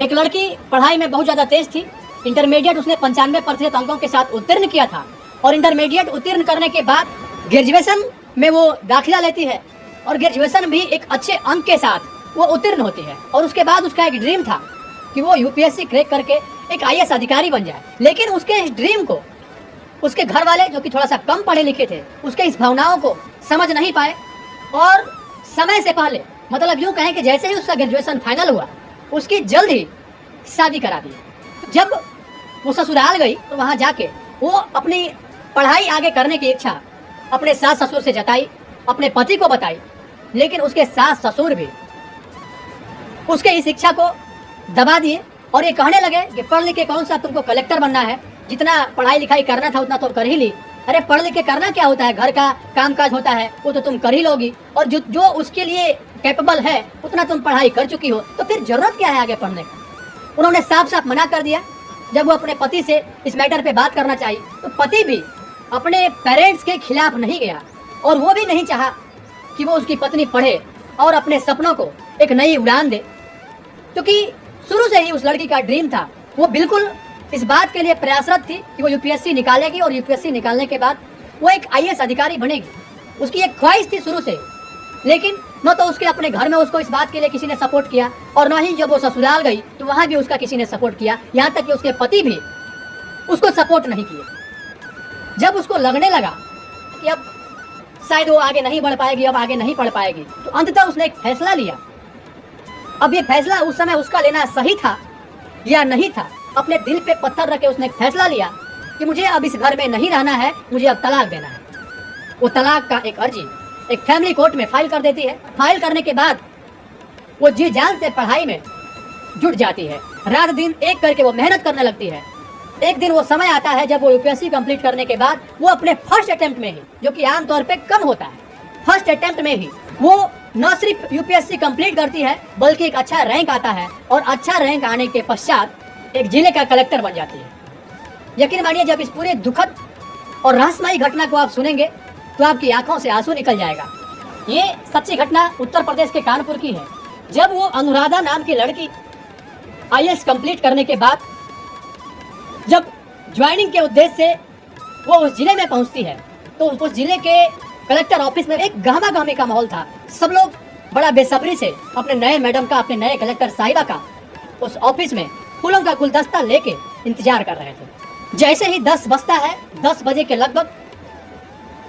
एक लड़की पढ़ाई में बहुत ज़्यादा तेज थी। इंटरमीडिएट उसने 95% अंकों के साथ उत्तीर्ण किया था और इंटरमीडिएट उत्तीर्ण करने के बाद ग्रेजुएशन में वो दाखिला लेती है और ग्रेजुएशन भी एक अच्छे अंक के साथ वो उत्तीर्ण होती है। और उसके बाद उसका एक ड्रीम था कि वो यूपीएससी क्रैक करके एक आईएएस अधिकारी बन जाए। लेकिन उसके इस ड्रीम को उसके घर वाले, जो कि थोड़ा सा कम पढ़े लिखे थे, उसके इस भावनाओं को समझ नहीं पाए और समय से पहले, मतलब यूँ कहें कि जैसे ही उसका ग्रेजुएशन फाइनल हुआ, उसकी जल्द ही शादी करा दी। जब वो ससुराल गई तो वहाँ जाके वो अपनी पढ़ाई आगे करने की इच्छा अपने सास ससुर से जताई, अपने पति को बताई। लेकिन उसके सास ससुर भी उसके इस इच्छा को दबा दिए और ये कहने लगे कि पढ़ लिख के कौन सा तुमको कलेक्टर बनना है, जितना पढ़ाई लिखाई करना था उतना तो कर ही ली। अरे पढ़ लिख के करना क्या होता है, घर का कामकाज होता है वो तो तुम कर ही लोगी, और जो उसके लिए कैपेबल है उतना तुम पढ़ाई कर चुकी हो, तो फिर जरूरत क्या है आगे पढ़ने का। उन्होंने साफ साफ मना कर दिया। जब वो अपने पति से इस मैटर पे बात करना चाहिए तो पति भी अपने पेरेंट्स के खिलाफ नहीं गया और वो भी नहीं चाहा कि वो उसकी पत्नी पढ़े और अपने सपनों को एक नई उड़ान दे, क्योंकि शुरू से ही उस लड़की का ड्रीम था। वो बिल्कुल इस बात के लिए प्रयासरत थी कि वो यूपीएससी निकालेगी और यूपीएससी निकालने के बाद वो एक आईएएस अधिकारी बनेगी। उसकी एक ख्वाहिश थी शुरू से। लेकिन न तो उसके अपने घर में उसको इस बात के लिए किसी ने सपोर्ट किया और न ही जब वो ससुराल गई तो वहाँ भी उसका किसी ने सपोर्ट किया, यहाँ तक कि उसके पति भी उसको सपोर्ट नहीं किए। जब उसको लगने लगा कि अब शायद वो आगे नहीं बढ़ पाएगी, अब आगे नहीं पढ़ पाएगी, तो अंततः उसने एक फैसला लिया। अब ये फैसला उस समय उसका लेना सही था या नहीं था, अपने दिल पे पत्थर रख के उसने एक फैसला लिया कि मुझे अब इस घर में नहीं रहना है, मुझे अब तलाक देना है। वो तलाक का एक अर्जी एक फैमिली कोर्ट में फाइल कर देती है। फाइल करने के बाद वो जी जान से पढ़ाई में जुट जाती है, रात दिन एक करके वो मेहनत करने लगती है। एक दिन वो समय आता है जब वो यूपीएससी कंप्लीट करने के बाद वो अपने फर्स्ट अटेम्प्ट में ही, जो कि आमतौर पे कम होता है, फर्स्ट अटेम्प्ट में ही वो न सिर्फ यूपीएससी कंप्लीट करती है बल्कि एक अच्छा रैंक आता है और अच्छा रैंक आने के पश्चात एक जिले का कलेक्टर बन जाती है। यकीन मानिए, जब इस पूरे दुखद और रहस्यमयी घटना को आप सुनेंगे तो आपकी आंखों से आंसू निकल जाएगा। ये सच्ची घटना उत्तर प्रदेश के कानपुर की है। जब वो अनुराधा नाम की लड़की आईएएस कंप्लीट करने के बाद जब ज्वाइनिंग के उद्देश्य से वो उस जिले में पहुंचती है तो उस जिले के कलेक्टर ऑफिस में एक गहमा गहमी का माहौल था। सब लोग बड़ा बेसब्री से अपने नए मैडम का, अपने नए कलेक्टर साहिबा का उस ऑफिस में फूलों का गुलदस्ता लेके इंतजार कर रहे थे। जैसे ही 10 बजता है, 10 बजे के लगभग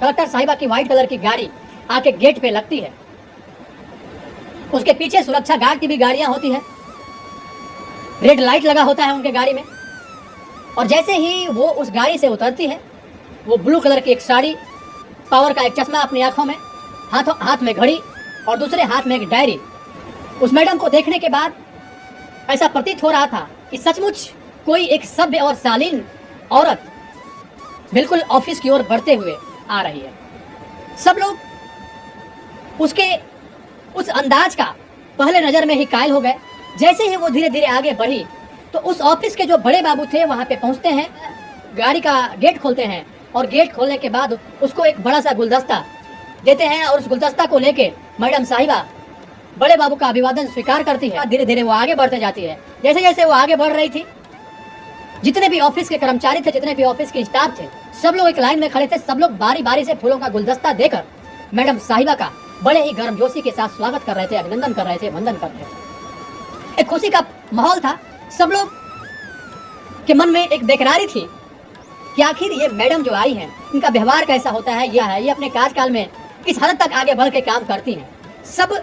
कलेक्टर साहिबा की व्हाइट कलर की गाड़ी आके गेट पे लगती है। उसके पीछे सुरक्षा गार्ड की भी गाड़ियां होती है, रेड लाइट लगा होता है उनके गाड़ी में। और जैसे ही वो उस गाड़ी से उतरती है, वो ब्लू कलर की एक साड़ी, पावर का एक चश्मा अपनी आंखों में, हाथ में घड़ी और दूसरे हाथ में एक डायरी। उस मैडम को देखने के बाद ऐसा प्रतीत हो रहा था कि सचमुच कोई एक सभ्य और शालीन औरत बिल्कुल ऑफिस की ओर बढ़ते हुए आ रही है। सब लोग उसके उस अंदाज का पहले नजर में ही कायल हो गए। जैसे ही वो धीरे धीरे आगे बढ़ी तो उस ऑफिस के जो बड़े बाबू थे वहां पे पहुंचते हैं, गाड़ी का गेट खोलते हैं और गेट खोलने के बाद उसको एक बड़ा सा गुलदस्ता देते हैं और उस गुलदस्ता को लेके मैडम साहिबा बड़े बाबू का अभिवादन स्वीकार करती है। धीरे धीरे वो आगे बढ़ते जाती है। जैसे जैसे वो आगे बढ़ रही थी, जितने भी ऑफिस के कर्मचारी थे, जितने भी ऑफिस के स्टाफ थे, सब लोग एक लाइन में खड़े थे। सब लोग बारी बारी से फूलों का गुलदस्ता देकर मैडम साहिबा का बड़े ही गर्मजोशी के साथ स्वागत कर रहे थे, अभिनंदन कर रहे थे, वंदन कर रहे थे। एक खुशी का माहौल था। सब लोग के मन में एक बेकरारी थी कि आखिर ये मैडम जो आई हैं, इनका व्यवहार कैसा होता है, ये अपने कार्यकाल में किस हद तक आगे बढ़ के काम करती हैं। सब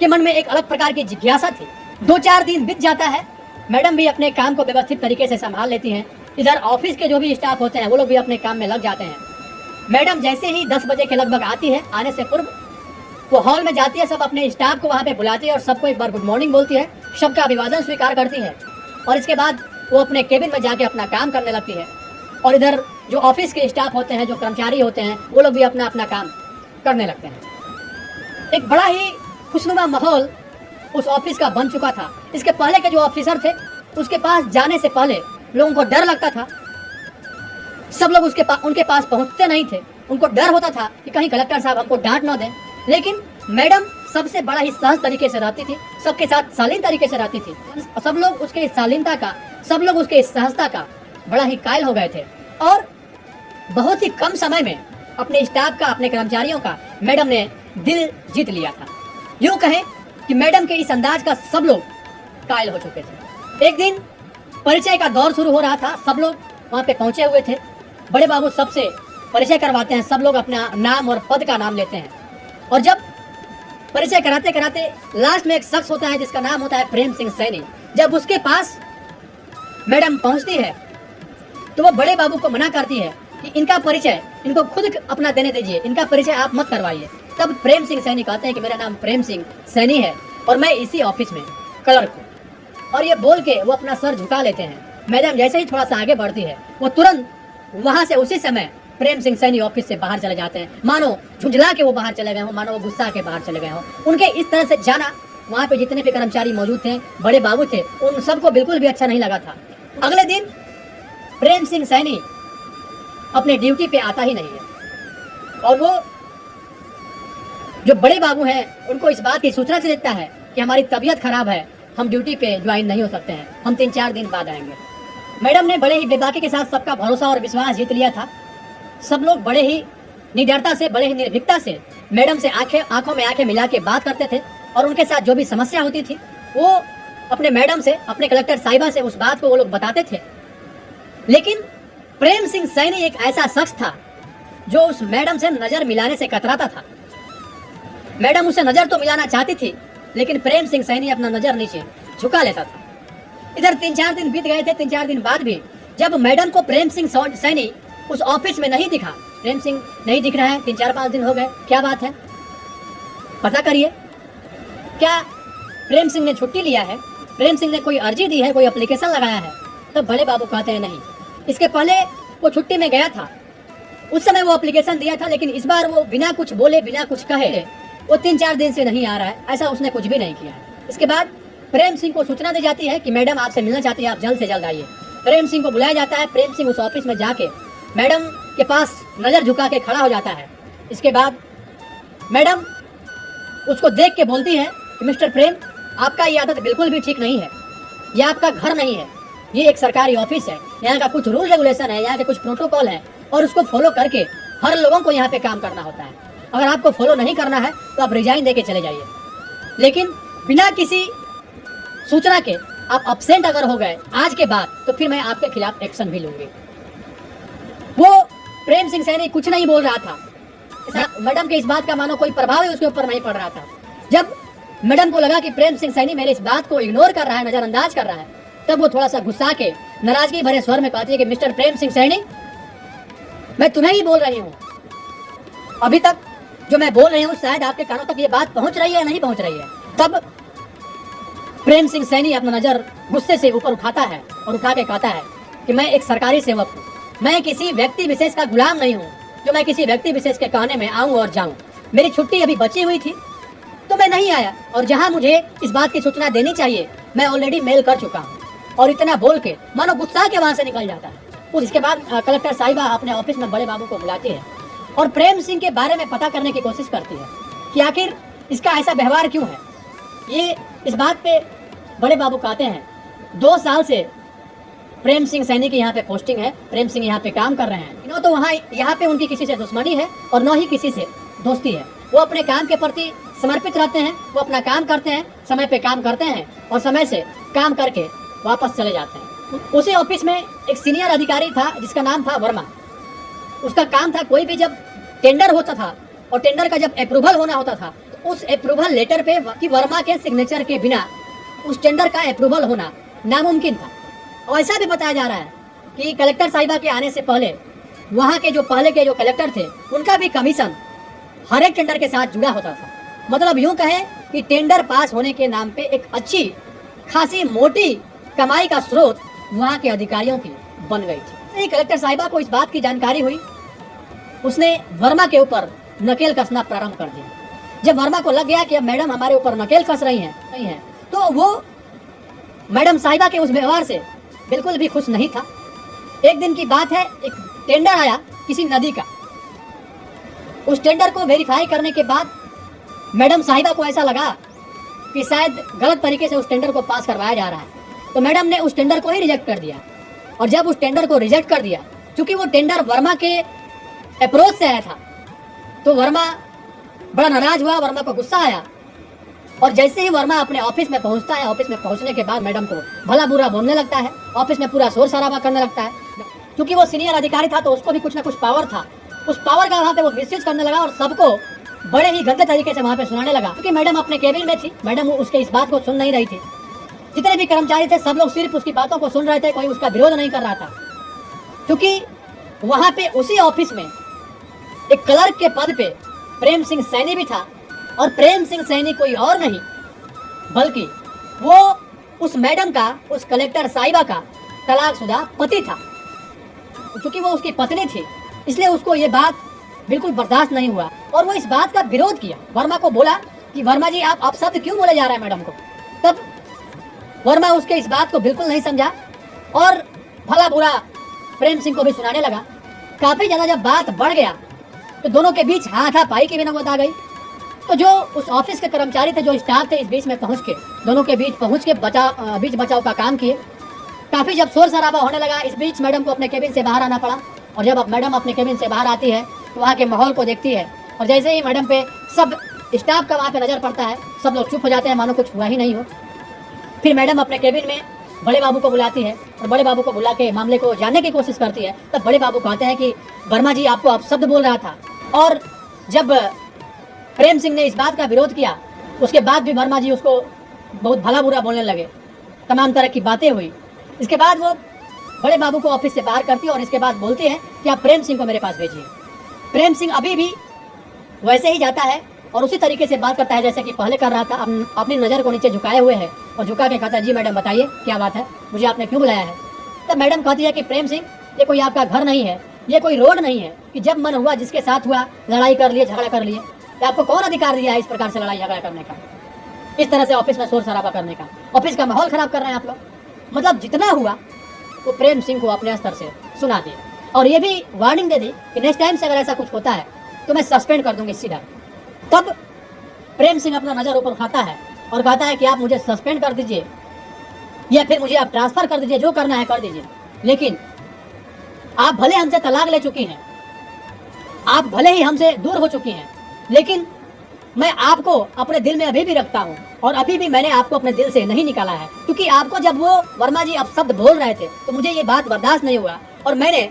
के मन में एक अलग प्रकार की जिज्ञासा थी। 2-4 दिन बीत जाता है, मैडम भी अपने काम को व्यवस्थित तरीके से संभाल लेती हैं। इधर ऑफिस के जो भी स्टाफ होते हैं वो लोग भी अपने काम में लग जाते हैं। मैडम जैसे ही 10 बजे के लगभग आती है, आने से पूर्व वो हॉल में जाती है, सब अपने स्टाफ को वहाँ पे बुलाती है और सबको एक बार गुड मॉर्निंग बोलती है, सबका अभिवादन स्वीकार करती है और इसके बाद वो अपने केबिन में जाके अपना काम करने लगती है। और इधर जो ऑफिस के स्टाफ होते हैं, जो कर्मचारी होते हैं, वो लोग भी अपना अपना काम करने लगते हैं। एक बड़ा ही खुशनुमा माहौल उस ऑफिस का बन चुका था। इसके पहले के जो ऑफिसर थे, उसके पास जाने से पहले लोगों को डर लगता था। सब लोग उनके पास पहुंचते नहीं थे। उनको डर होता था कि कहीं कलेक्टर साहब हमको डांट ना दें। लेकिन मैडम सबसे बड़ा ही सहज तरीके से रहती थी, सबके साथ शालीन तरीके से रहती थी। सब लोग उसके शालीनता का, सब लोग उसके सहजता का बड़ा ही कायल हो गए थे और बहुत ही कम समय में अपने स्टाफ का, अपने कर्मचारियों का मैडम ने दिल जीत लिया था। यूँ कहें कि मैडम के इस अंदाज का सब लोग कायल हो चुके थे। एक दिन परिचय का दौर शुरू हो रहा था, सब लोग वहाँ पे पहुँचे हुए थे। बड़े बाबू सबसे परिचय करवाते हैं, सब लोग अपना नाम और पद का नाम लेते हैं और जब परिचय कराते कराते लास्ट में एक शख्स होता है जिसका नाम होता है प्रेम सिंह सैनी। जब उसके पास मैडम पहुँचती है तो वो बड़े बाबू को मना करती है कि इनका परिचय इनको खुद अपना देने दीजिए, इनका परिचय आप मत करवाइए। तब प्रेम सिंह सैनी कहते हैं कि मेरा नाम प्रेम सिंह सैनी है और मैं इसी ऑफिस में क्लर्क हूँ। और ये बोल के वो अपना सर झुका लेते हैं। मैडम जैसे ही थोड़ा सा आगे बढ़ती है वो तुरंत वहाँ से उसी समय प्रेम सिंह सैनी ऑफिस से बाहर चले जाते हैं, मानो झुंझला के वो बाहर चले गए हों, मानो वो गुस्सा के बाहर चले गए हों। उनके इस तरह से जाना वहाँ पे जितने भी कर्मचारी मौजूद थे, बड़े बाबू थे, उन सबको बिल्कुल भी अच्छा नहीं लगा था। अगले दिन प्रेम सिंह सैनी अपने ड्यूटी पे आता ही नहीं है और वो जो बड़े बाबू हैं उनको इस बात की सूचना से देता है कि हमारी तबीयत खराब है, हम ड्यूटी पे ज्वाइन नहीं हो सकते हैं, हम 3-4 दिन बाद आएंगे। मैडम ने बड़े ही बेबाकी के साथ सबका भरोसा और विश्वास जीत लिया था। सब लोग बड़े ही निडरता से, बड़े ही निर्भीकता से मैडम से आंखों में आंखें मिला के बात करते थे और उनके साथ जो भी समस्या होती थी वो अपने मैडम से, अपने कलेक्टर साहिबा से उस बात को वो लोग बताते थे। लेकिन प्रेम सिंह सैनी एक ऐसा शख्स था जो उस मैडम से नजर मिलाने से कतराता था। मैडम उसे नजर तो मिलाना चाहती थी लेकिन प्रेम सिंह सैनी अपना नजर नीचे झुका लेता था। इधर 3-4 दिन बीत गए थे। 3-4 दिन बाद भी जब मैडम को प्रेम सिंह सैनी उस ऑफिस में नहीं दिखा, प्रेम सिंह नहीं दिख रहा है, 3-4-5 दिन हो गए, क्या बात है पता करिए। क्या प्रेम सिंह ने छुट्टी लिया है, प्रेम सिंह ने कोई अर्जी दी है, कोई एप्लीकेशन लगाया है? तब बड़े बाबू कहते हैं नहीं, इसके पहले वो छुट्टी में गया था, उस समय वो एप्लीकेशन दिया था, लेकिन इस बार वो बिना कुछ बोले, बिना कुछ कहे वो 3-4 दिन से नहीं आ रहा है, ऐसा उसने कुछ भी नहीं किया है। इसके बाद प्रेम सिंह को सूचना दी जाती है कि मैडम आपसे मिलना चाहती है, आप जल्द से जल्द आइए। प्रेम सिंह को बुलाया जाता है। प्रेम सिंह उस ऑफिस में जाके मैडम के पास नज़र झुका के खड़ा हो जाता है। इसके बाद मैडम उसको देख के बोलती है कि मिस्टर प्रेम, आपका ये आदत बिल्कुल भी ठीक नहीं है, यह आपका घर नहीं है, ये एक सरकारी ऑफिस है, यहाँ का कुछ रूल रेगुलेशन है, यहाँ के कुछ प्रोटोकॉल है और उसको फॉलो करके हर लोगों को यहाँ पे काम करना होता है। अगर आपको फॉलो नहीं करना है तो आप रिजाइन दे के चले जाइए, लेकिन बिना किसी सूचना के आप अब्सेंट अगर हो गए आज के बाद तो फिर मैं आपके खिलाफ एक्शन भी लूंगी। वो प्रेम सिंह सैनी कुछ नहीं बोल रहा था। मैडम के इस बात का मानो कोई प्रभाव ही उसके ऊपर नहीं पड़ रहा था। जब मैडम को लगा कि प्रेम सिंह सैनी मेरे इस बात को इग्नोर कर रहा है, नजरअंदाज कर रहा है, तब वो थोड़ा सा गुस्सा के नाराजगी भरे स्वर में कहती है कि मिस्टर प्रेम सिंह सैनी, मैं तुम्हें ही बोल रही हूँ, अभी तक जो मैं बोल रही हूँ शायद आपके कानों तक ये बात पहुंच रही है या नहीं पहुंच रही है। तब प्रेम सिंह सैनी अपना नजर गुस्से से ऊपर उठाता है और उठा के कहता है कि मैं एक सरकारी सेवक हूँ, मैं किसी व्यक्ति विशेष का गुलाम नहीं हूँ जो मैं किसी व्यक्ति विशेष के कहने में आऊँ और जाऊँ। मेरी छुट्टी अभी बची हुई थी तो मैं नहीं आया और जहाँ मुझे इस बात की सूचना देनी चाहिए मैं ऑलरेडी मेल कर चुका हूँ। और इतना बोल के मानो गुस्सा के वहाँ से निकल जाता है। उसके बाद कलेक्टर साहिबा अपने ऑफिस में बड़े बाबू को बुलाती है और प्रेम सिंह के बारे में पता करने की कोशिश करती है कि आखिर इसका ऐसा व्यवहार क्यों है। ये इस बात पे बड़े बाबू कहते हैं 2 साल से प्रेम सिंह सैनी की यहाँ पे पोस्टिंग है, प्रेम सिंह यहाँ पे काम कर रहे हैं, न तो वहाँ यहाँ पे उनकी किसी से दुश्मनी है और न ही किसी से दोस्ती है। वो अपने काम के प्रति समर्पित रहते हैं, वो अपना काम करते हैं, समय पे काम करते हैं और समय से काम करके वापस चले जाते हैं। उसी ऑफिस में एक सीनियर अधिकारी था जिसका नाम था वर्मा। उसका काम था कोई भी जब टेंडर होता था और टेंडर का जब अप्रूवल होना होता था तो उस अप्रूवल लेटर पे कि वर्मा के सिग्नेचर के बिना उस टेंडर का अप्रूवल होना नामुमकिन था। और ऐसा भी बताया जा रहा है कि कलेक्टर साहिबा के आने से पहले वहाँ के जो पहले के जो कलेक्टर थे उनका भी कमीशन हर एक टेंडर के साथ जुड़ा होता था। मतलब यूँ कहें कि टेंडर पास होने के नाम पे एक अच्छी खासी मोटी कमाई का स्रोत वहाँ के अधिकारियों की बन गई थी। कलेक्टर साहिबा को इस बात की जानकारी हुई, उसने वर्मा के ऊपर नकेल कसना प्रारंभ कर दिया। जब वर्मा को लग गया कि अब मैडम हमारे ऊपर नकेल कस रही हैं तो वो मैडम साहिबा के उस व्यवहार से बिल्कुल भी खुश नहीं था। एक दिन की बात है, एक टेंडर आया किसी नदी का। उस टेंडर को वेरीफाई करने के बाद मैडम साहिबा को ऐसा लगा कि शायद गलत तरीके से उस टेंडर को पास करवाया जा रहा है, तो मैडम ने उस टेंडर को ही रिजेक्ट कर दिया। और जब उस टेंडर को रिजेक्ट कर दिया, क्योंकि वो टेंडर वर्मा के अप्रोच से आया था, तो वर्मा बड़ा नाराज हुआ, वर्मा को गुस्सा आया। और जैसे ही वर्मा अपने ऑफिस में पहुंचता है, ऑफिस में पहुंचने के बाद मैडम को भला बुरा बोलने लगता है, ऑफिस में पूरा शोर शराबा करने लगता है। क्योंकि वो सीनियर अधिकारी था तो उसको भी कुछ ना कुछ पावर था, उस पावर का वहाँ पे वो मिसयूज करने लगा और सबको बड़े ही गंदे तरीके से वहाँ पे सुनाने लगा। क्योंकि मैडम अपने केबिन में थी, मैडम उसके इस बात को सुन नहीं रही थी। जितने भी कर्मचारी थे सब लोग सिर्फ उसकी बातों को सुन रहे थे, कोई उसका विरोध नहीं कर रहा था। क्योंकि वहाँ पे उसी ऑफिस में एक क्लर्क के पद पे प्रेम सिंह सैनी भी था, और प्रेम सिंह सैनी कोई और नहीं बल्कि वो उस मैडम का, उस कलेक्टर साहिबा का तलाकशुदा पति था। क्योंकि वो उसकी पत्नी थी, इसलिए उसको ये बात बिल्कुल बर्दाश्त नहीं हुआ और वो इस बात का विरोध किया। वर्मा को बोला कि वर्मा जी आप शब्द क्यों बोले जा रहे हैं मैडम को। तब वर्मा उसके इस बात को बिल्कुल नहीं समझा और भला बुरा प्रेम सिंह को भी सुनाने लगा। काफी ज्यादा जब बात बढ़ गया तो दोनों के बीच हाथापाई की भी नौबत आ गई। तो जो उस ऑफिस के कर्मचारी थे, जो स्टाफ थे, इस बीच में पहुंच के दोनों के बीच पहुंच के बीच बचाव का काम किए। काफी जब शोर शराबा होने लगा, इस बीच मैडम को अपने केबिन से बाहर आना पड़ा। और जब मैडम अपने केबिन से बाहर आती है तो वहाँ के माहौल को देखती है और जैसे ही मैडम पे सब स्टाफ का वहाँ पे नजर पड़ता है, सब लोग चुप हो जाते हैं मानो कुछ हुआ ही नहीं हो। फिर मैडम अपने केबिन में बड़े बाबू को बुलाती है और बड़े बाबू को बुला के मामले को जानने की कोशिश करती है। तब बड़े बाबू कहते हैं कि वर्मा जी आपको अपशब्द बोल रहा था। और जब प्रेम सिंह ने इस बात का विरोध किया, उसके बाद भी वर्मा जी उसको बहुत भला बुरा बोलने लगे, तमाम तरह की बातें हुई। इसके बाद वो बड़े बाबू को ऑफिस से बाहर करती है और इसके बाद बोलती है कि आप प्रेम सिंह को मेरे पास भेजिए। प्रेम सिंह अभी भी वैसे ही जाता है और उसी तरीके से बात करता है जैसे कि पहले कर रहा था। अपनी नज़र को नीचे झुकाए हुए है और झुका के कहता है, जी मैडम बताइए क्या बात है, मुझे आपने क्यों बुलाया है। तब मैडम कहती है कि प्रेम सिंह, ये कोई आपका घर नहीं है, ये कोई रोड नहीं है कि जब मन हुआ जिसके साथ हुआ लड़ाई कर लिए, झगड़ा कर लिए। आपको कौन अधिकार दिया है इस प्रकार से लड़ाई झगड़ा करने का, इस तरह से ऑफिस में शोर शराबा करने का, ऑफिस का माहौल खराब कर रहे हैं आप लोग। मतलब जितना हुआ वो प्रेम सिंह को अपने स्तर से सुना दी और ये भी वार्निंग दे दी कि नेक्स्ट टाइम से अगर ऐसा कुछ होता है तो मैं सस्पेंड कर दूंगी सीधा। तब प्रेम सिंह अपना नज़र ऊपर उठाता है और कहता है कि आप मुझे सस्पेंड कर दीजिए या फिर मुझे आप ट्रांसफ़र कर दीजिए, जो करना है कर दीजिए, लेकिन आप भले हमसे तलाक ले चुकी हैं, आप भले ही हमसे दूर हो चुकी हैं, लेकिन मैं आपको अपने दिल में अभी भी रखता हूँ और अभी भी मैंने आपको अपने दिल से नहीं निकाला है। क्योंकि आपको जब वो वर्मा जी अपशब्द बोल रहे थे तो मुझे ये बात बर्दाश्त नहीं हुआ और मैंने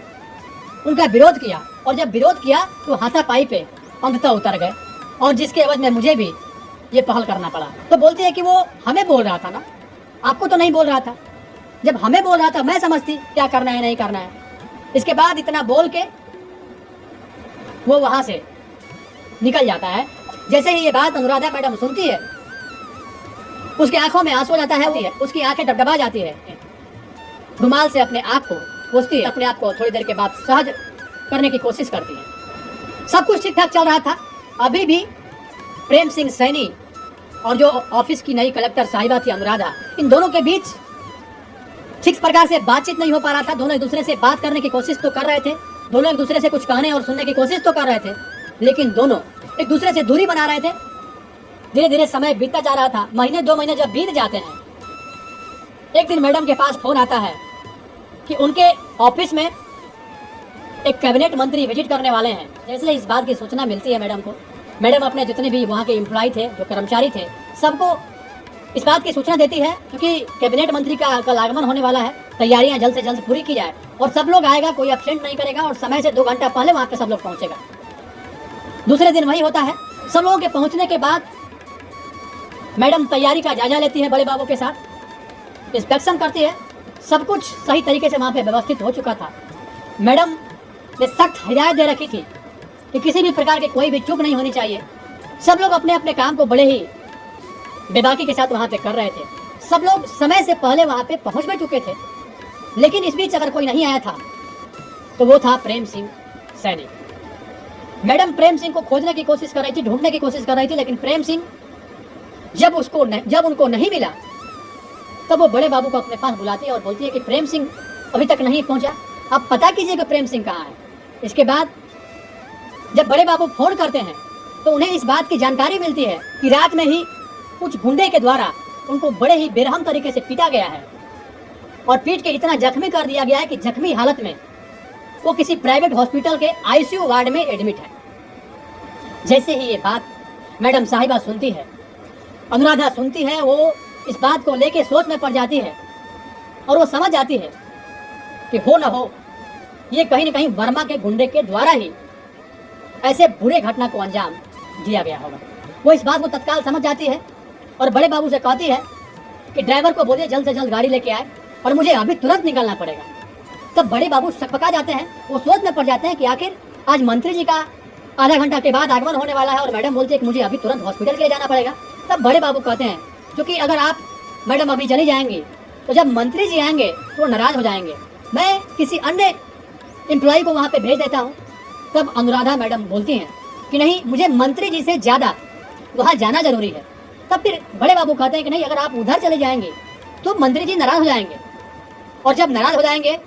उनका विरोध किया और जब विरोध किया तो हाथापाई पे अंततः उतर गए और जिसके एवज में मुझे भी ये पहल करना पड़ा। तो बोलती है कि वो हमें बोल रहा था ना, आपको तो नहीं बोल रहा था। जब हमें बोल रहा था मैं समझती क्या करना है नहीं करना है। इसके बाद इतना बोल के वो वहाँ से निकल जाता है। जैसे ही ये बात अनुराधा मैडम सुनती है, उसकी आंखों में आंसू आ जाता है, उसकी आंखें डबडबा जाती है, रुमाल से अपने आँख को पोंछती है, अपने आप को थोड़ी देर के बाद सहज करने की कोशिश करती है। सब कुछ ठीक ठाक चल रहा था। अभी भी प्रेम सिंह सैनी और जो ऑफिस की नई कलेक्टर साहिबा थी अनुराधा, इन दोनों के बीच ठीक प्रकार से बातचीत नहीं हो पा रहा था। दोनों एक दूसरे से बात करने की कोशिश तो कर रहे थे, दोनों एक दूसरे से कुछ कहने और सुनने की कोशिश तो कर रहे थे, लेकिन दोनों एक दूसरे से दूरी बना रहे थे। धीरे धीरे समय बीतता जा रहा था। महीने 2 महीने जब बीत जाते हैं, एक दिन मैडम के पास फोन आता है कि उनके ऑफिस में एक कैबिनेट मंत्री विजिट करने वाले हैं। जैसे इस बात की सूचना मिलती है मैडम को, मैडम अपने जितने भी वहाँ के एम्प्लॉय थे, जो कर्मचारी थे, सबको इस बात की सूचना देती है क्योंकि कैबिनेट मंत्री का कल आगमन होने वाला है, तैयारियां जल्द से जल्द पूरी की जाए और सब लोग आएगा, कोई एब्सेंट नहीं करेगा और समय से 2 घंटा पहले वहाँ पे सब लोग पहुँचेगा। दूसरे दिन वही होता है। सब लोगों के पहुँचने के बाद मैडम तैयारी का जायजा लेती है, बड़े बाबू के साथ इंस्पेक्शन करती है। सब कुछ सही तरीके से वहाँ पे व्यवस्थित हो चुका था। मैडम ने सख्त हिदायत दे रखी थी कि किसी भी प्रकार की कोई भी चूक नहीं होनी चाहिए। सब लोग अपने अपने काम को बड़े ही बेबाकी के साथ वहाँ पे कर रहे थे। सब लोग समय से पहले वहाँ पे पहुँच भी चुके थे, लेकिन इस बीच अगर कोई नहीं आया था तो वो था प्रेम सिंह सैनी। मैडम प्रेम सिंह को खोजने की कोशिश कर रही थी, ढूंढने की कोशिश कर रही थी, लेकिन प्रेम सिंह जब उनको नहीं मिला तब वो बड़े बाबू को अपने पास बुलाती है और बोलती है कि प्रेम सिंह अभी तक नहीं पहुंचा, आप पता कीजिए कि प्रेम सिंह कहाँ है। इसके बाद जब बड़े बाबू फोन करते हैं तो उन्हें इस बात की जानकारी मिलती है कि रात में ही कुछ गुंडे के द्वारा उनको बड़े ही बेरहम तरीके से पीटा गया है और पीट के इतना जख्मी कर दिया गया है कि जख्मी हालत में वो किसी प्राइवेट हॉस्पिटल के आईसीयू वार्ड में एडमिट है। जैसे ही ये बात मैडम साहिबा सुनती है, अनुराधा सुनती है, वो इस बात को लेके सोच में पड़ जाती है और वो समझ जाती है कि हो न हो ये कहीं न कहीं वर्मा के गुंडे के द्वारा ही ऐसे बुरे घटना को अंजाम दिया गया होगा। वो इस बात को तत्काल समझ जाती है और बड़े बाबू से कहती है कि ड्राइवर को बोलिए जल्द से जल्द गाड़ी लेके आए और मुझे अभी तुरंत निकलना पड़ेगा। तब बड़े बाबू सकपका जाते हैं, वो सोच में पड़ जाते हैं कि आखिर आज मंत्री जी का आधा घंटा के बाद आगमन होने वाला है और मैडम बोलती है कि मुझे अभी तुरंत हॉस्पिटल के लिए जाना पड़ेगा। तब बड़े बाबू कहते हैं क्योंकि अगर आप मैडम अभी चली जाएंगी तो जब मंत्री जी आएंगे तो नाराज हो जाएंगे, मैं किसी अन्य एम्प्लॉय को वहाँ पे भेज देता हूँ। तब अनुराधा मैडम बोलती हैं कि नहीं, मुझे मंत्री जी से ज़्यादा वहाँ जाना जरूरी है। तब फिर बड़े बाबू कहते हैं कि नहीं, अगर आप उधर चले जाएंगे तो मंत्री जी नाराज हो जाएंगे और जब नाराज हो जाएंगे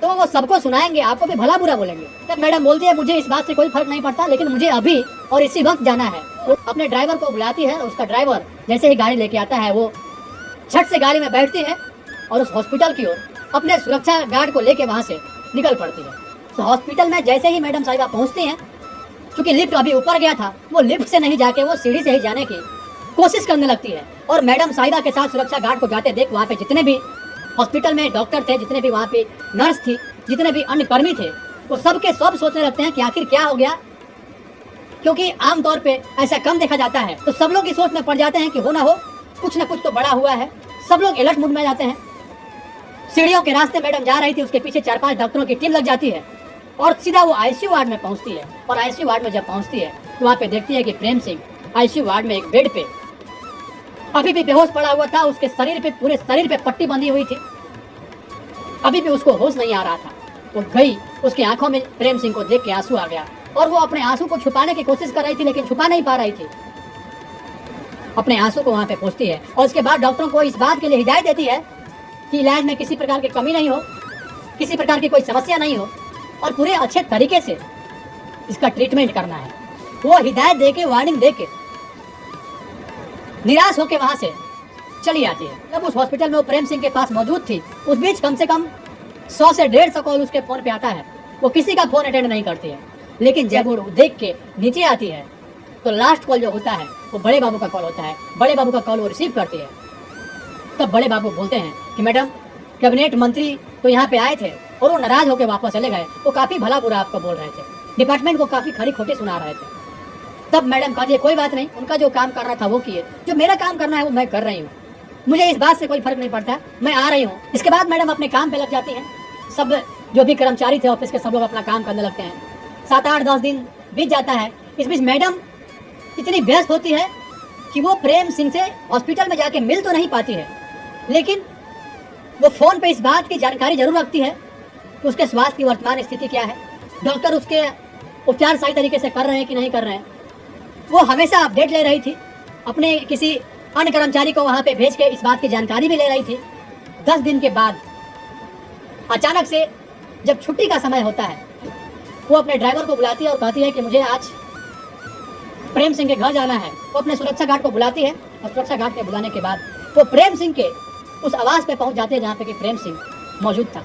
तो वो सबको सुनाएंगे, आपको भी भला बुरा बोलेंगे। तब मैडम बोलती है मुझे इस बात से कोई फर्क नहीं पड़ता, लेकिन मुझे अभी और इसी वक्त जाना है। वो अपने ड्राइवर को बुलाती है, उसका ड्राइवर जैसे ही गाड़ी लेके आता है वो झट से गाड़ी में बैठती है और उस हॉस्पिटल की ओर अपने सुरक्षा गार्ड को लेके वहाँ से निकल पड़ती है। तो हॉस्पिटल में जैसे ही मैडम साहिबा पहुँचती हैं, क्योंकि लिफ्ट अभी ऊपर गया था, वो लिफ्ट से नहीं जाके वो सीढ़ी से ही जाने की कोशिश करने लगती है और मैडम साहिबा के साथ सुरक्षा गार्ड को जाते देख वहाँ पे जितने भी हॉस्पिटल में डॉक्टर थे, जितने भी वहाँ पे नर्स थी, जितने भी अन्य कर्मी थे, वो सब के सब सोचने लगते हैं कि आखिर क्या हो गया, क्योंकि आमतौर पे ऐसा कम देखा जाता है। तो सब लोग इस सोच में पड़ जाते हैं कि हो ना हो कुछ ना कुछ तो बड़ा हुआ है। सब लोग अलर्ट मूड में जाते हैं। सीढ़ियों के रास्ते मैडम जा रही थी, उसके पीछे 4-5 डॉक्टरों की टीम लग जाती है और सीधा वो आईसीयू वार्ड में पहुंचती है। और आईसीयू वार्ड में जब पहुंचती है तो वहाँ पे देखती है कि प्रेम सिंह आईसीयू वार्ड में एक बेड पे अभी भी बेहोश पड़ा हुआ था। उसके शरीर पे, पूरे शरीर पे पट्टी बंधी हुई थी, अभी भी उसको होश नहीं आ रहा था। वो गई, उसकी आंखों में प्रेम सिंह को देख के आंसू आ गया और वो अपने आंसू को छुपाने की कोशिश कर रही थी, लेकिन छुपा नहीं पा रही थी। अपने आंसू को वहाँ पे पहुँचती है और उसके बाद डॉक्टरों को इस बात के लिए हिदायत देती है कि इलाज में किसी प्रकार की कमी नहीं हो, किसी प्रकार की कोई समस्या नहीं हो और पूरे अच्छे तरीके से इसका ट्रीटमेंट करना है। वो हिदायत दे के, वार्निंग दे के निराश होकर वहाँ से चली आती है। जब उस हॉस्पिटल में वो प्रेम सिंह के पास मौजूद थी, उस बीच कम से कम 100 से 150 कॉल उसके फ़ोन पे आता है। वो किसी का फ़ोन अटेंड नहीं करती है, लेकिन जब वो देख के नीचे आती है तो लास्ट कॉल जो होता है वो बड़े बाबू का कॉल होता है। बड़े बाबू का कॉल वो रिसीव करती है। तब बड़े बाबू बोलते हैं कि मैडम, कैबिनेट मंत्री तो यहाँ पे आए थे और वो नाराज होकर वापस चले गए। वो काफ़ी भला बुरा आपको बोल रहे थे, डिपार्टमेंट को काफ़ी खरी खोटी सुना रहे थे। तब मैडम कहती है कोई बात नहीं, उनका जो काम करना था वो किए, जो मेरा काम करना है वो मैं कर रही हूँ, मुझे इस बात से कोई फर्क नहीं पड़ता, मैं आ रही हूँ। इसके बाद मैडम अपने काम पे लग जाती हैं। सब जो भी कर्मचारी थे ऑफिस के, सब लोग अपना काम करने लगते हैं। 7-8-10 दिन बीत जाता है। इस बीच मैडम इतनी व्यस्त होती है कि वो प्रेम सिंह से हॉस्पिटल में जाके मिल तो नहीं पाती है, लेकिन वो फ़ोन पे इस बात की जानकारी जरूर रखती है कि उसके स्वास्थ्य की वर्तमान स्थिति क्या है, डॉक्टर उसके उपचार सही तरीके से कर रहे हैं कि नहीं कर रहे हैं। वो हमेशा अपडेट ले रही थी, अपने किसी अन्य कर्मचारी को वहाँ पे भेज के इस बात की जानकारी भी ले रही थी। 10 दिन के बाद अचानक से जब छुट्टी का समय होता है, वो अपने ड्राइवर को बुलाती है और कहती है कि मुझे आज प्रेम सिंह के घर जाना है। वो अपने सुरक्षा गार्ड को बुलाती है और सुरक्षा गार्ड के बुलाने के बाद वो प्रेम सिंह के उस आवास पे पहुंच जाते हैं जहाँ पे कि प्रेम सिंह मौजूद था।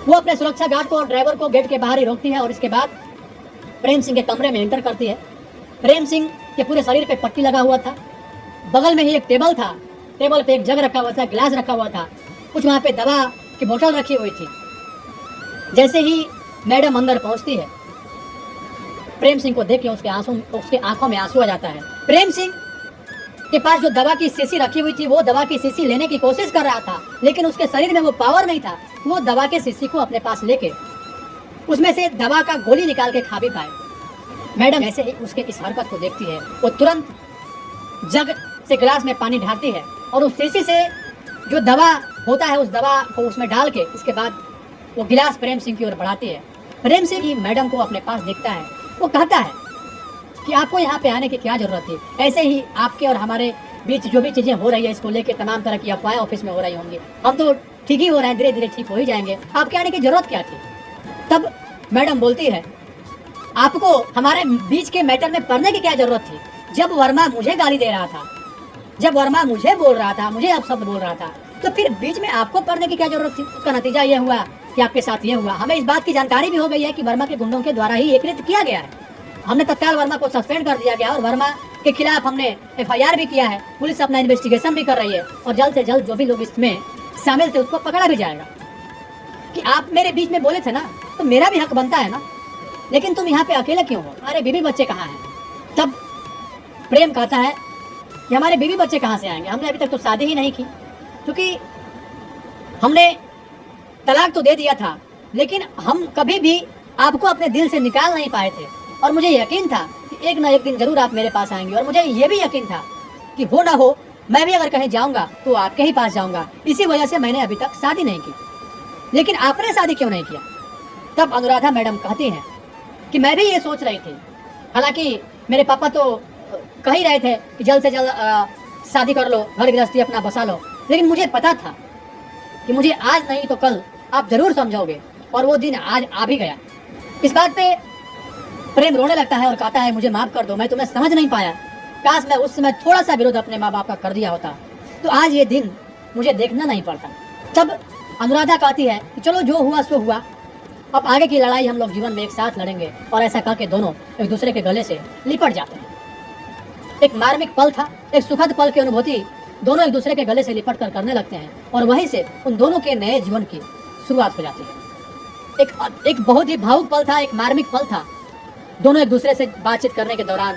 वो अपने सुरक्षा गार्ड को और ड्राइवर को गेट के बाहर ही रोकती है और इसके बाद प्रेम सिंह के कमरे में एंटर करती है। प्रेम सिंह के पूरे शरीर पे पट्टी लगा हुआ था, बगल में ही एक टेबल था, टेबल पे एक जग रखा हुआ था, गिलास रखा हुआ था, कुछ वहाँ पे दवा की बोतल रखी हुई थी। जैसे ही मैडम अंदर पहुँचती है, प्रेम सिंह को देख के उसके आंखों में आंसू आ जाता है। प्रेम सिंह के पास जो दवा की शीशी रखी हुई थी, वो दवा की शीशी लेने की कोशिश कर रहा था, लेकिन उसके शरीर में वो पावर नहीं था, वो दवा के शीशी को अपने पास लेके उसमें से दवा का गोली निकाल के खा भी पाए। मैडम ऐसे ही उसके इस हरकत को देखती है, वो तुरंत जग से गिलास में पानी ढालती है और उस शीशी से जो दवा होता है उस दवा को उसमें डाल के इसके बाद वो गिलास प्रेम सिंह की ओर बढ़ाती है। प्रेम सिंह की मैडम को अपने पास देखता है, वो कहता है कि आपको यहाँ पे आने की क्या जरूरत थी, ऐसे ही आपके और हमारे बीच जो भी चीज़ें हो रही है इसको लेके तमाम तरह की अफवाहें ऑफिस में हो रही होंगी, हम तो ठीक ही हो रहे हैं, धीरे धीरे ठीक हो ही जाएंगे, आपके आने की जरूरत क्या थी। तब मैडम बोलती है आपको हमारे बीच के मैटर में पढ़ने की क्या जरूरत थी? जब वर्मा मुझे गाली दे रहा था, जब वर्मा मुझे बोल रहा था, मुझे अपशब्द बोल रहा था, तो फिर बीच में आपको पढ़ने की क्या जरूरत थी? उसका नतीजा ये हुआ कि आपके साथ ये हुआ। हमें इस बात की जानकारी भी हो गई है कि वर्मा के गुंडों के द्वारा ही ये कृत्य किया गया है। हमने तत्काल वर्मा को सस्पेंड कर दिया गया और वर्मा के खिलाफ हमने FIR भी किया है। पुलिस अपना इन्वेस्टिगेशन भी कर रही है और जल्द से जल्द जो भी लोग इसमें शामिल थे उसको पकड़ा भी जाएगा। कि आप मेरे बीच में बोले थे ना, तो मेरा भी हक बनता है ना, लेकिन तुम यहाँ पे अकेले क्यों हो? हमारे बीवी बच्चे कहाँ हैं? तब प्रेम कहता है कि हमारे बीवी बच्चे कहाँ से आएंगे? हमने अभी तक तो शादी ही नहीं की, क्योंकि हमने तलाक तो दे दिया था, लेकिन हम कभी भी आपको अपने दिल से निकाल नहीं पाए थे। और मुझे यकीन था कि एक ना एक दिन जरूर आप मेरे पास आएंगे, और मुझे ये भी यकीन था कि हो ना हो मैं भी अगर कहीं जाऊंगा तो आपके ही पास जाऊंगा। इसी वजह से मैंने अभी तक शादी नहीं की। लेकिन आपने शादी क्यों नहीं किया? तब अनुराधा मैडम कहती हैं कि मैं भी ये सोच रही थी, हालांकि मेरे पापा तो कह ही रहे थे कि जल्द से जल्द शादी कर लो, घर गृहस्थी अपना बसा लो, लेकिन मुझे पता था कि मुझे आज नहीं तो कल आप जरूर समझोगे, और वो दिन आज आ भी गया। इस बात पे प्रेम रोने लगता है और कहता है मुझे माफ कर दो, मैं तुम्हें समझ नहीं पाया, काश मैं उस समय थोड़ा सा विरोध अपने माँ बाप का कर दिया होता तो आज ये दिन मुझे देखना नहीं पड़ता। तब अनुराधा कहती है कि चलो जो हुआ सो हुआ, अब आगे की लड़ाई हम लोग जीवन में एक साथ लड़ेंगे। और ऐसा कह के दोनों एक दूसरे के गले से लिपट जाते हैं। एक मार्मिक पल था, एक सुखद पल की अनुभूति दोनों एक दूसरे के गले से लिपट कर करने लगते हैं, और वहीं से उन दोनों के नए जीवन की शुरुआत हो जाती है। एक बहुत ही भावुक पल था, एक मार्मिक पल था। दोनों एक दूसरे से बातचीत करने के दौरान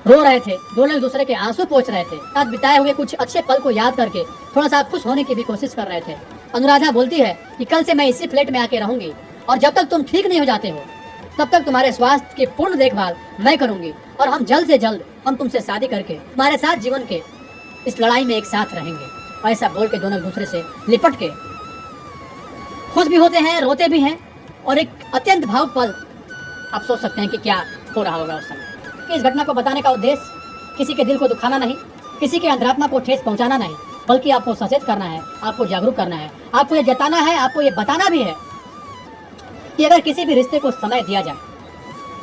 रो रहे थे, दोनों एक दूसरे के आंसू पोंछ रहे थे, साथ बिताए हुए कुछ अच्छे पल को याद करके थोड़ा सा खुश होने की भी कोशिश कर रहे थे। अनुराधा बोलती है कि कल से मैं इसी फ्लैट में आके रहूंगी, और जब तक तुम ठीक नहीं हो जाते हो तब तक तुम्हारे स्वास्थ्य की पूर्ण देखभाल मैं करूंगी, और हम जल्द से जल्द हम तुमसे शादी करके तुम्हारे साथ जीवन के इस लड़ाई में एक साथ रहेंगे। ऐसा बोल के दोनों एक दूसरे से लिपट के खुश भी होते हैं, रोते भी हैं, और एक अत्यंत भावुक पल आप सोच सकते हैं कि क्या हो रहा होगा उस समय। इस घटना को बताने का उद्देश्य किसी के दिल को दुखाना नहीं, किसी के अंतरात्मा को ठेस पहुंचाना नहीं, बल्कि आपको सचेत करना है, आपको जागरूक करना है, आपको ये जताना है, आपको ये बताना भी है कि अगर किसी भी रिश्ते को समय दिया जाए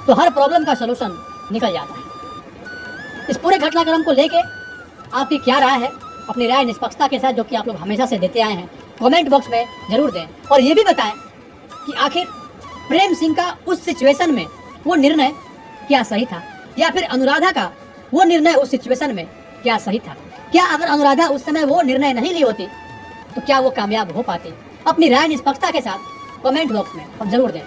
तो हर प्रॉब्लम का सलूशन निकल जाता है। इस पूरे घटनाक्रम को लेके आपकी क्या राय है? अपनी राय निष्पक्षता के साथ, जो कि आप लोग हमेशा से देते आए हैं, कमेंट बॉक्स में जरूर दें, और ये भी बताएं कि आखिर प्रेम सिंह का उस सिचुएशन में वो निर्णय क्या सही था, या फिर अनुराधा का वो निर्णय उस सिचुएशन में क्या सही था। क्या अगर अनुराधा उस समय वो निर्णय नहीं ली होती तो क्या वो कामयाब हो पाती? अपनी राय निष्पक्षता के साथ कमेंट बॉक्स में आप जरूर दें।